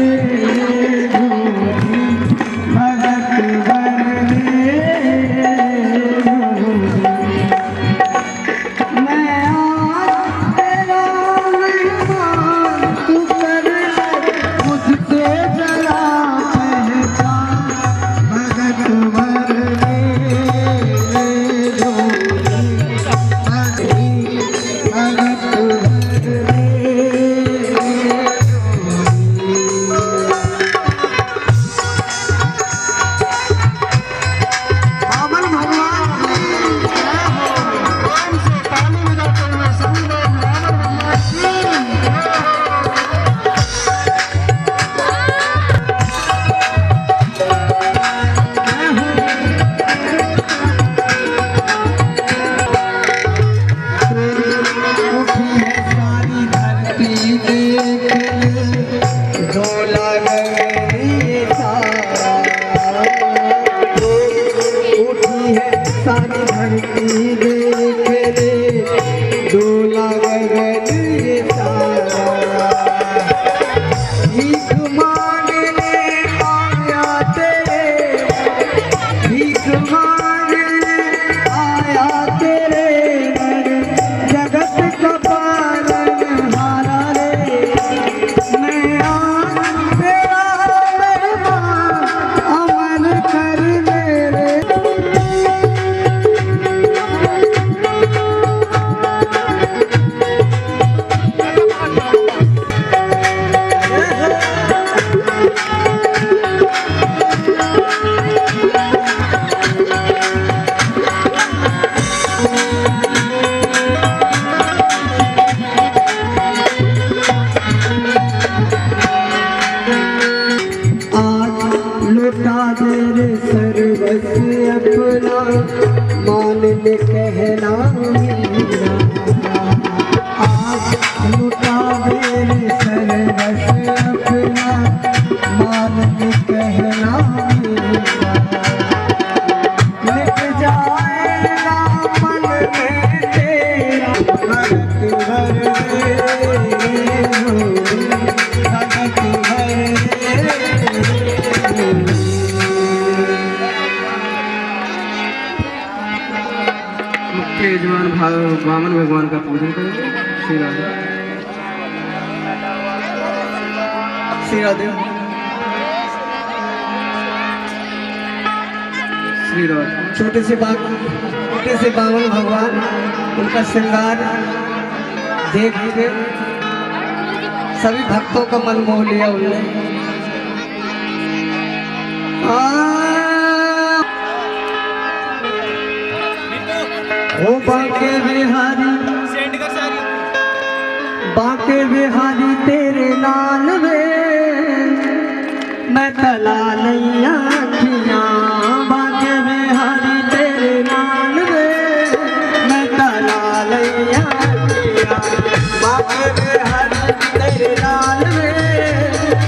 यजमान वामन भगवान का पूजन करेंगे। श्री राधे श्री राधे श्री राधे। छोटे से वामन भगवान, उनका श्रृंगार देख के सभी भक्तों का मन मोह लिया उन्होंने। ओ बांके बिहारी, बांके बिहारी तेरे लाल में मैं तला नहीं आखियाँ। बांके बिहारी तेरे लाल में मैं तला नहीं आखियाँ। बांके बिहारी तेरे लाल में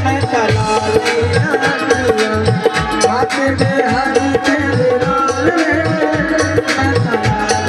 मैं तला नहीं आखियाँ। बांके बिहारी तेरे लाल में मैं तला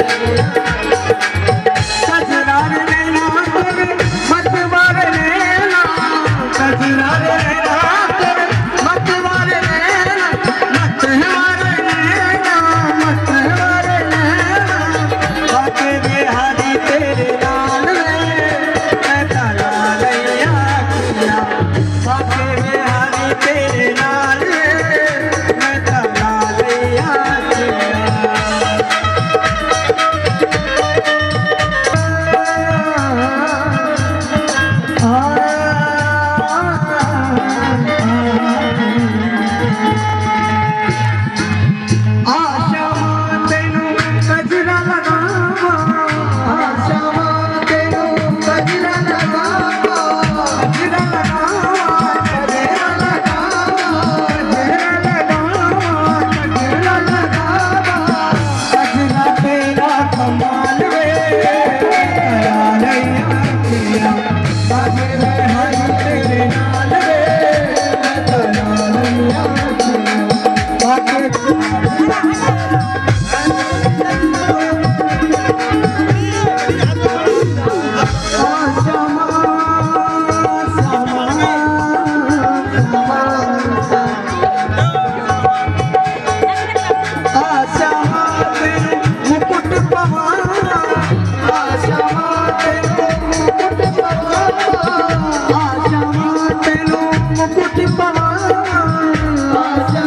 आशा तेरे मुकुट पवारा, आशा तेरे मुकुट पवारा, आशा तेरे मुकुट पवारा, आशा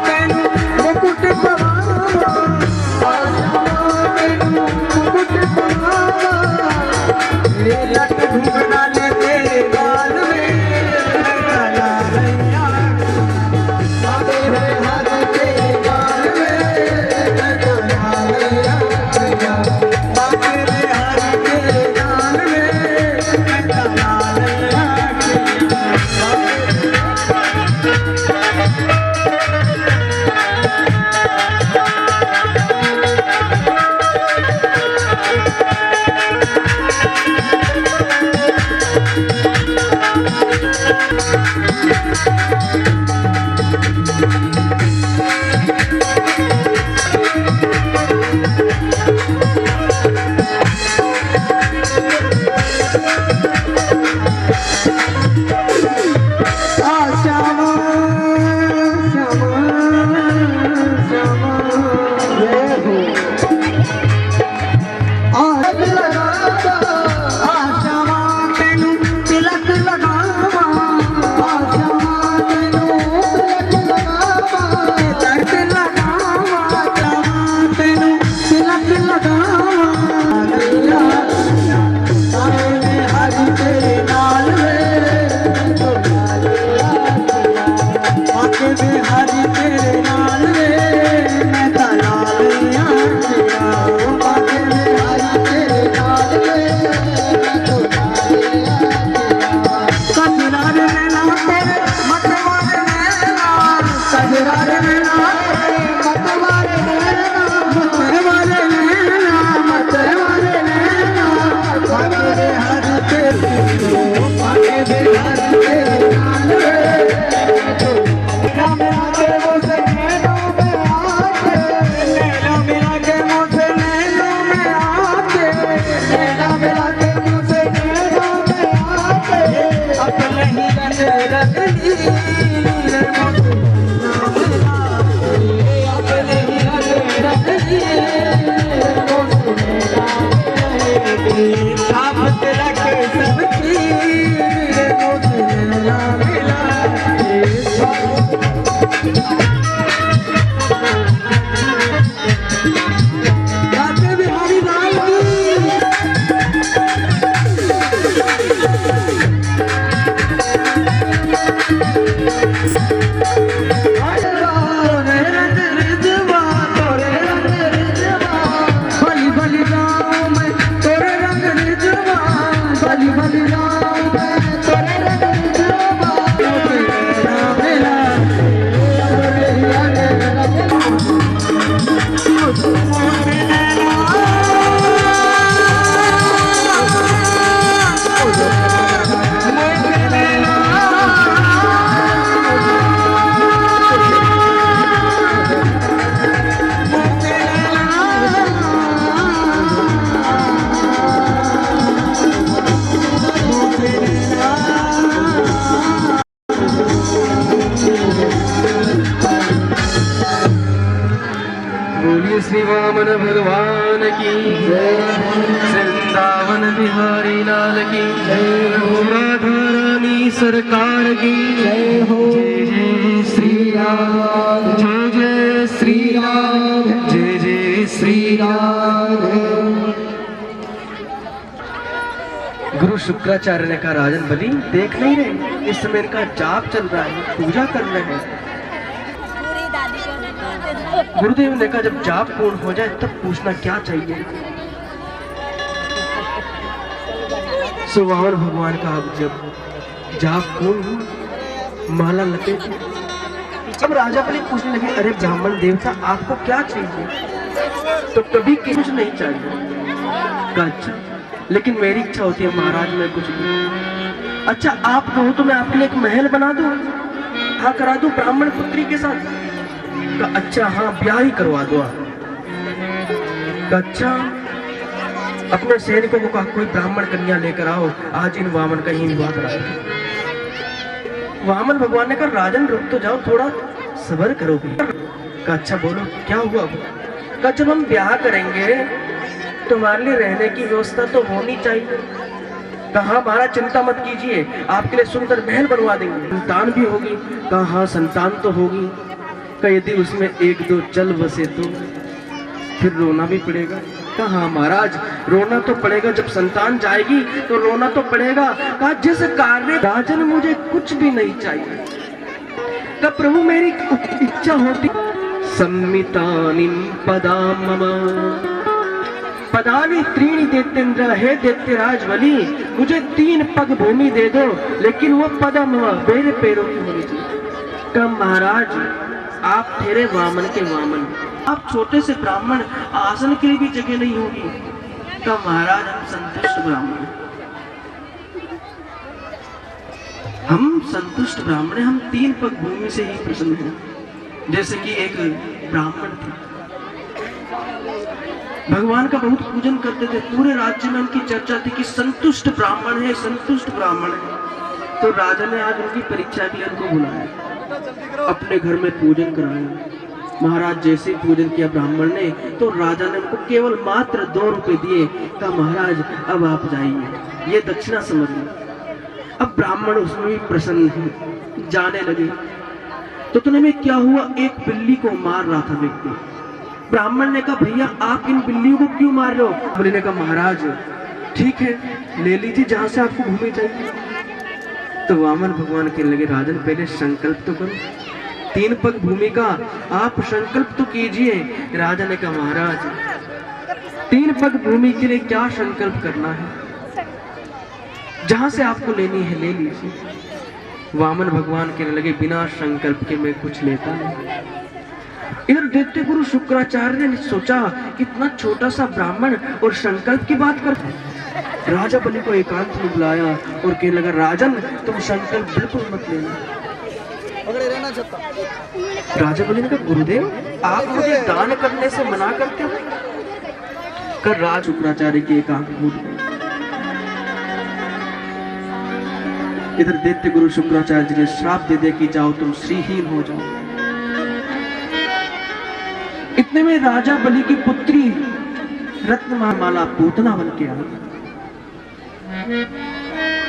तेरे मुकुट पवारा, आशा तेरे मुकुट पवारा। ये लट घुंघरा ले तेरे गाल में गला रैया, तेरे हाथ तेरे गाल में गला रैया, तेरे हाथ तेरे गाल में गला रैया। बोलिए श्री वामन भगवान की जय, वृंदावन बिहारी लाल की जय, राधा रानी सरकार की जय हो। जय जय श्री राम, जय जय श्री राम, जय जय श्री राम। गुरु शुक्राचार्य ने कहा, राजन बलि देख नहीं रहे, इस समय इनका जाप चल रहा है, पूजा कर रहे हैं। गुरुदेव ने कहा, जब जाप पूर्ण हो जाए तब पूछना क्या चाहिए। सुवाहन भगवान का अब जब जाप पूर्ण हो, माला लपेटी, अब राजा बलि पूछने लगे, अरे ब्राह्मण देवता आपको क्या चाहिए। तो कभी कुछ नहीं चाहिए। अच्छा, लेकिन मेरी इच्छा होती है महाराज मैं कुछ भी। अच्छा आप कहो तो मैं आपके लिए एक महल बना दूं, हाँ करा दूं ब्राह्मण पुत्री के साथ। अच्छा हाँ ब्याह ही करवा दो आप। अच्छा अपने सैनिकों को कहा, कोई ब्राह्मण कन्या लेकर आओ, आज इन वामन का ही विवाह करा दो। वामन भगवान ने कहा राजन रुक तो जाओ, थोड़ा सब्र करो भी। कहा अच्छा बोलो क्या हुआ। कहा जब हम ब्याह करेंगे तो हमारे लिए रहने की व्यवस्था तो होनी चाहिए। कहा महाराज चिंता मत कीजिए, आपके लिए सुंदर महल बनवा देंगे, संतान भी होगी। कहा हाँ संतान तो होगी। कहा यदि उसमें एक दो चल बसे तो फिर रोना भी पड़ेगा। कहा हाँ महाराज रोना तो पड़ेगा, जब संतान जाएगी तो रोना तो पड़ेगा। कहा जिस कार्य राजन मुझे कुछ भी नहीं चाहिए। कहा प्रभु मेरी इच्छा होती सम्मितानिम पदाम मम पदानि त्रीणि देतेन्द्र, हे दैत्यराज बलि मुझे 3 पग भूमि दे दो, लेकिन वो पदम मेरे पैरों की होनी चाहिए। कहा महाराज आप ठहरे वामन के वामन, आप छोटे से ब्राह्मण, आसन के लिए भी जगह नहीं होगी। कहा महाराज हम संतुष्ट ब्राह्मण हैं, हम संतुष्ट ब्राह्मण हैं, हम 3 पग भूमि से ही प्रसन्न हैं। जैसे कि एक ब्राह्मण थे, भगवान का बहुत पूजन करते थे, पूरे राज्य में उनकी चर्चा थी कि संतुष्ट ब्राह्मण है, संतुष्ट ब्राह्मण है। तो राजा ने आज उनकी परीक्षा के लिए उनको बुलाया, अपने घर में पूजन कराया। महाराज जैसे पूजन किया ब्राह्मण ने तो राजा ने उनको केवल मात्र 2 रुपए दिए। कहा महाराज अब आप जाइए, ये दक्षिणा समझ लो। अब ब्राह्मण उसमें भी प्रसन्न है, जाने लगे। तो तुमने में क्या हुआ, एक बिल्ली को मार रहा था व्यक्ति। ब्राह्मण ने कहा भैया आप इन बिल्लियों को क्यों मार रहे हो। बिल्ली ने कहा महाराज ठीक है ले लीजिए जहां से आपको भूमि चाहिए। तो वामन भगवान कहने लगे राजन पहले संकल्प तो करो, 3 पग भूमि का आप संकल्प तो कीजिए। राजा ने कहा महाराज 3 पग भूमि के लिए क्या संकल्प करना है, जहां से आपको लेनी है ले लीजिए। वामन भगवान कहने लगे बिना संकल्प के मैं कुछ लेता नहीं। इधर दैत्य गुरु शुक्राचार्य ने सोचा कितना छोटा सा ब्राह्मण और संकल्प की बात करता है। राजा बलि को एकांत में बुलाया और कहने लगा राजन तुम संकल्प बिल्कुल मत लेना। राजा बलि ने कहा गुरुदेव आप मुझे दान करने से मना करते हो। कर राज शुक्राचार्य की एकांत भूल गई। इधर दैत्य गुरु शुक्राचार्य जी ने श्राप दे दिया कि जाओ तुम श्रीहीन हो जाओ। इतने में राजा बलि की पुत्री रत्नमाला पूतना बन के आई।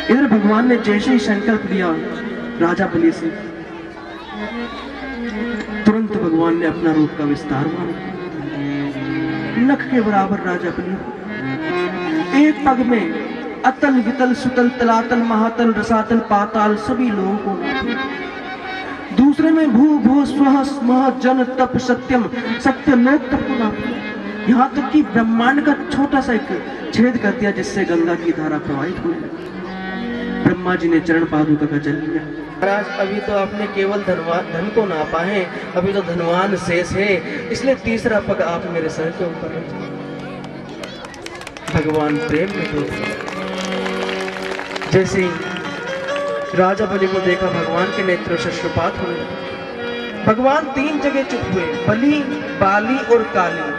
इधर भगवान ने जैसे ही संकल्प लिया राजा बलि से, तुरंत भगवान ने अपना रूप का विस्तार माना। नख के बराबर राजा बलि, एक पग में अतल वितल सुतल तलातल महातल रसातल पाताल सभी लोगों को, दूसरे में भू भू स्व स्मः जन तप सत्यम सत्य लोक तप को नापा। यहाँ तक कि ब्रह्मांड का छोटा सा एक छेद कर दिया जिससे गंगा की धारा प्रवाहित होने लगी। ब्रह्मा जी ने चरण पादुका का जल लिया। महाराज अभी तो आपने केवल धन को नापा है, अभी तो धनवान शेष है, इसलिए तीसरा पग आप मेरे सर के ऊपर रख। भगवान प्रेम में डूब गए। जैसे राजा बलि को देखा भगवान के नेत्रों से अश्रुपात होने लगा। भगवान 3 जगह चुप हुए, बलि बाली और काली।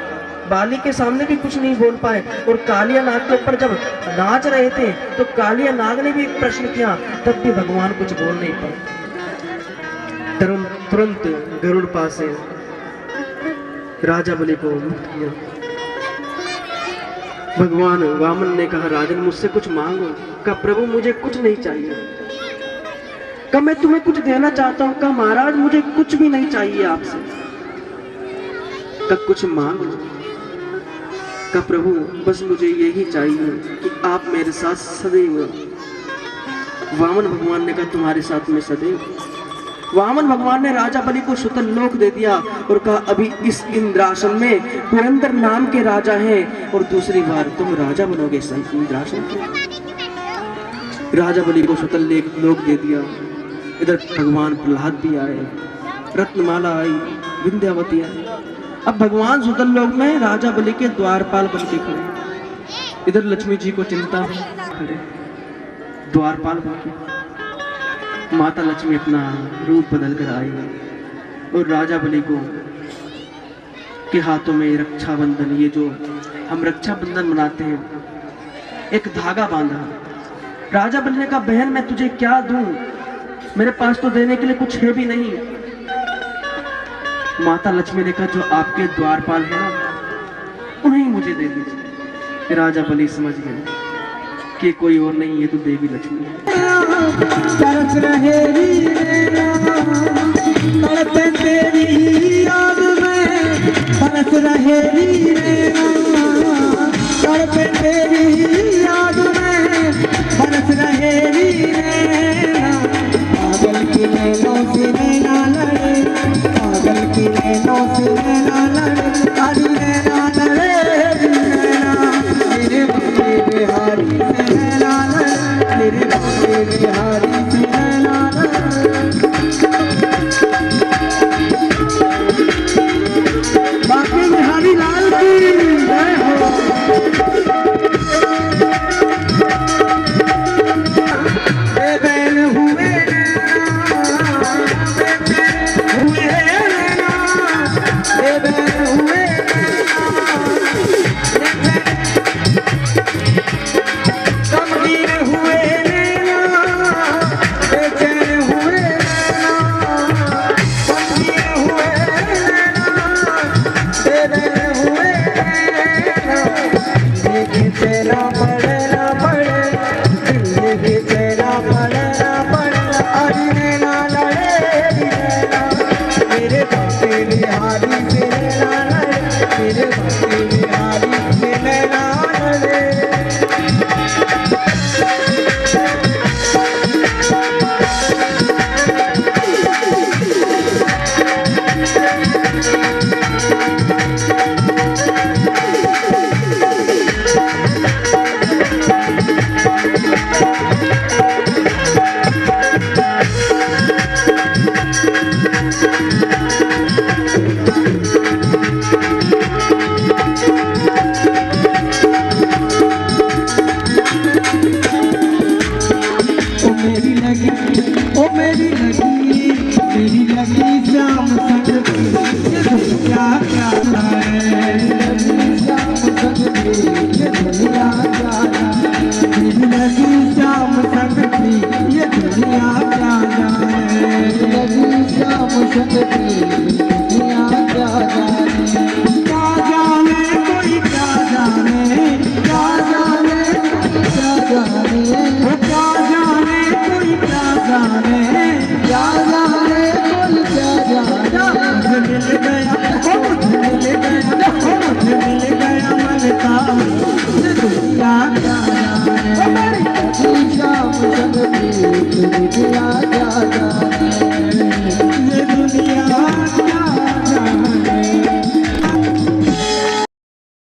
बाली के सामने भी कुछ नहीं बोल पाए और कालिया नाग के ऊपर जब नाच रहे थे तो कालिया नाग ने भी प्रश्न किया, तब भी भगवान कुछ बोल नहीं पाए। तुरंत गरुड़ पास से राजा बलि को मुक्त किया। भगवान वामन ने कहा राजन मुझसे कुछ मांगो। कहा प्रभु मुझे कुछ नहीं चाहिए। कहा मैं तुम्हें कुछ देना चाहता हूं। कहा महाराज मुझे कुछ भी नहीं चाहिए आपसे। कहा कुछ मांगो। कहा प्रभु बस मुझे यही चाहिए कि आप मेरे साथ सदैव। वामन भगवान ने कहा तुम्हारे साथ में सदैव। वामन भगवान ने राजा बलि को सुतल लोक दे दिया और कहा अभी इस इंद्रासन में पुरंदर नाम के राजा हैं और दूसरी बार तुम राजा बनोगे इंद्रासन के। राजा बलि को सुतल लोक दे दिया। इधर भगवान प्रहलाद भी आए, रत्नमाला आई, विंध्यावती आई। अब भगवान सुतल लोक में राजा बलि के द्वारपाल बन के खड़े। इधर लक्ष्मी जी को चिंता खड़े द्वारपाल बन के। माता लक्ष्मी अपना रूप बदल कर आई और राजा बलि को के हाथों में रक्षाबंधन, ये जो हम रक्षाबंधन मनाते हैं, एक धागा बांधा। राजा बलि ने कहा बहन मैं तुझे क्या दूं। मेरे पास तो देने के लिए कुछ है भी नहीं। माता लक्ष्मी ने कहा जो आपके द्वारपाल है ना, उन्हें मुझे दे दीजिए। राजा बलि समझ गए कि कोई और नहीं, ये तो देवी लक्ष्मी है। तरस रहे तड़पे तेरी याद में, तरस रहे तड़पे तेरी याद में, बरस रहे पागल की नैनों से नैना लड़े, पागल की नैनों से नैना लड़े, काली नैना लड़े नैना, मेरे बाबे बिहारी से नैना लड़े, मेरे बाबे बिहारी से नैना लड़े। बाबे बिहारी लाल की जय हो।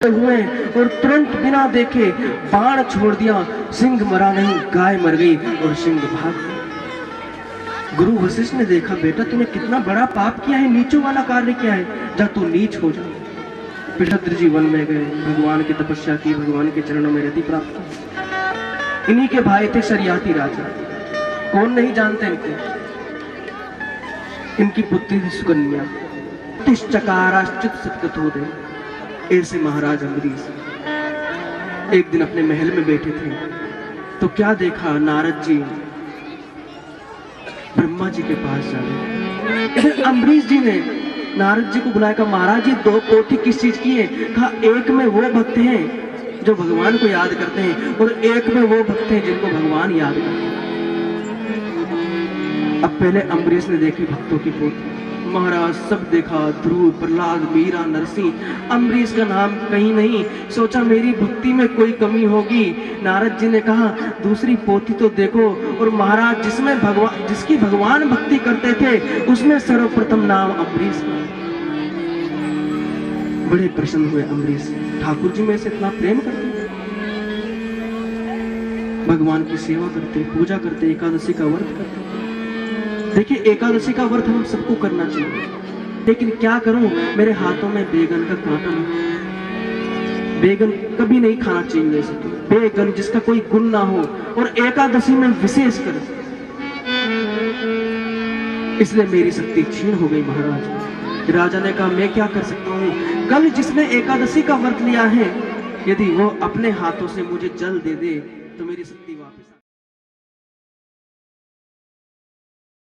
हुए और तुरंत बिना देखे बाण छोड़ दिया। सिंह मरा नहीं, गाय मर गई और सिंह भाग गया। गुरु वशिष्ठ ने देखा, बेटा तूने कितना बड़ा पाप किया है, नीचों वाला कार्य किया है, जा तू नीच हो जा। पिठद्र जी वन में गए, भगवान की तपस्या की, भगवान के चरणों में रति प्राप्त की। इन्हीं के भाई थे शरियाती राजा, कौन नहीं जानते इनको। इनकी पुत्री थी सुकन्या। तिष्चकाराश्चित सत्कथोदे, ऐसे महाराज अम्बरीश एक दिन अपने महल में बैठे थे तो क्या देखा, नारद जी ब्रह्मा जी के पास जा रहे। अम्बरीश जी ने नारद जी को बुलाया, कहा महाराज जी दो पोथी किस चीज की है? कहा एक में वो भक्त हैं जो भगवान को याद करते हैं और एक में वो भक्त हैं जिनको भगवान याद करते हैं। अब पहले अम्बरीश ने देखी भक्तों की पोथी, महाराज सब देखा, ध्रुव, प्रहलाद, मीरा, नरसिंह, अम्बरीश का नाम कहीं नहीं। सोचा मेरी भक्ति में कोई कमी होगी। नारद जी ने कहा दूसरी पोथी तो देखो, और महाराज जिसकी भगवान भक्ति करते थे उसमें सर्वप्रथम नाम अम्बरीश का। बड़े प्रसन्न हुए अम्बरीश, ठाकुर जी में से इतना प्रेम करते, भगवान की सेवा करते, पूजा करते, एकादशी का व्रत करते। देखिए एकादशी का व्रत हम सबको करना चाहिए, लेकिन क्या करूं, मेरे हाथों में बेगन का कांटा है। बेगन कभी नहीं खाना चाहिए वैसे तो, बेगन जिसका कोई गुण ना हो, और एकादशी में विशेष कर, इसलिए मेरी शक्ति क्षीण हो गई। महाराज राजा ने कहा मैं क्या कर सकता हूँ, कल जिसने एकादशी का व्रत लिया है यदि वो अपने हाथों से मुझे जल दे दे तो मेरी शक्ति वापस